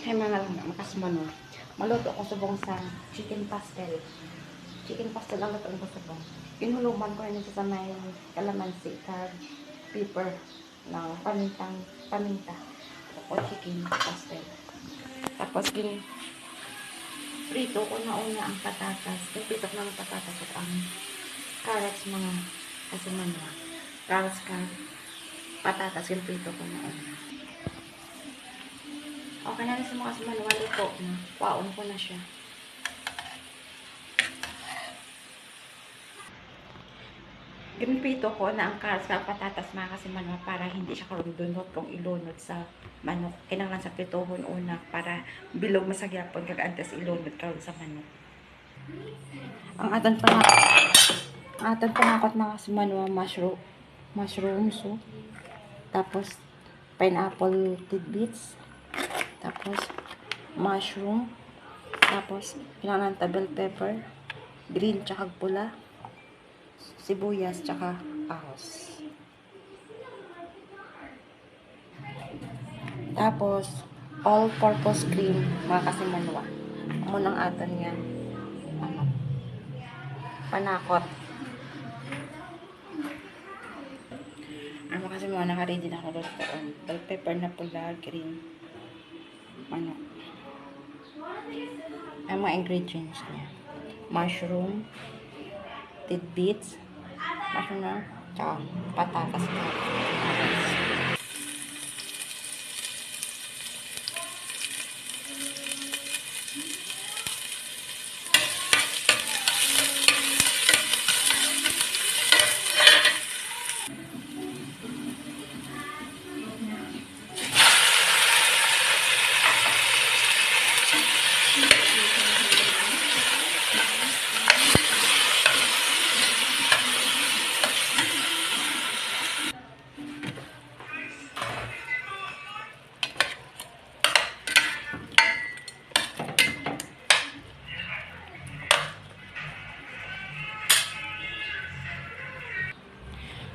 Kaya mga lang makasmano. Maluto ko subong sa chicken pastel. Chicken pastel ang luto ko subong. Inhuluman ko yun sa may kalamansi, kag pepper ng paminta. O chicken pastel. Tapos prito ko na una ang patatas. Prito ko na ang patatas at ang carrots mga kasimano. Carrots patatas yung prito ko na una. Okay na rin sa mga kasimano. Maluto na. Paon ko na siya. Ginprito ko na ang carrots at patatas mga kasimano para hindi siya karundunot kung ilunod sa manok. Kinanglan sa pritohon una para bilog masagyapon kag antes ilunod karon sa manok. Ang atan panakot mga kasimano mushroom so tapos pineapple tidbits, tapos mushroom, tapos kinanglan ta bell pepper, green tsaka pula, sibuyas tsaka ahos. Tapos all-purpose cream mga kasimanwa. Amo nang aton nga panakot. Amo kasi mga naka-ready na ako doon. Bell pepper na pula, green, ang mga ingredients niya. Mushroom, tidbits, mushroom, tsaka patatas.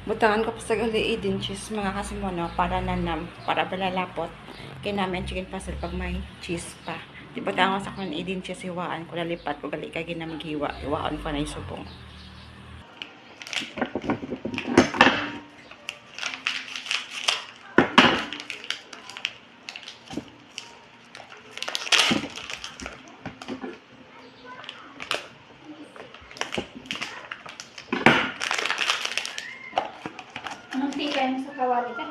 Butangan ko pa sa gali din cheese mga kasimono para nanam, para balalapot. Kaya namin chicken pastel pag may cheese pa. Di ba tango sa kung idin cheese hiwaan ko lalipat ko gali kay ginamighiwa. Hiwaan pa na isubong. Anong tika sa kawali ka?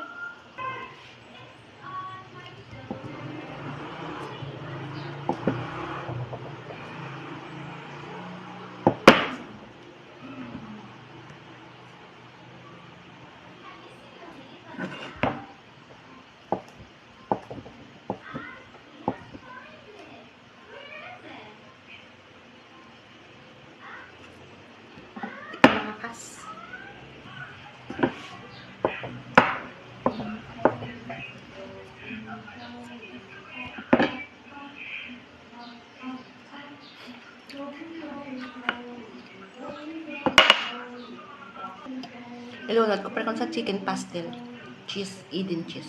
Makakas. Ilunod ko pa sa chicken pastel. Cheese, Eden cheese.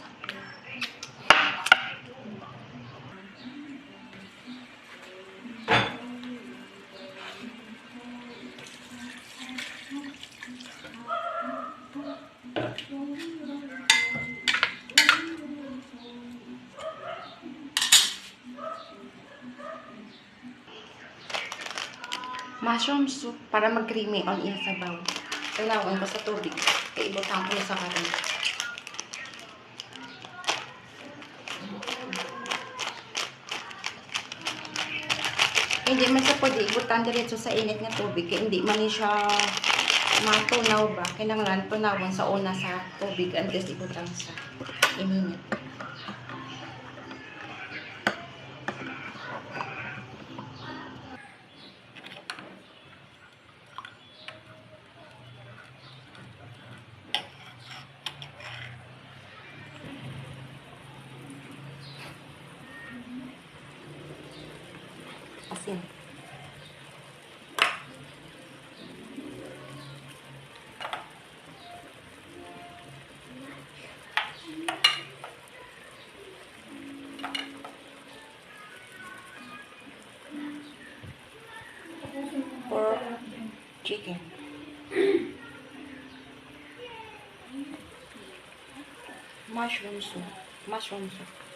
Mushroom soup para mag-creamy on iya sabaw. Kailangan ko sa tubig. Kaya ibutang ko sa karin. Hindi man sa pwede ibutang diretso sa init nga tubig. Kaya hindi man siya matunaw ba. Kailangan tunawon sa una sa tubig unless ibutang sa ininit. Asin. chicken. Mushroom soup. Mushroom soup.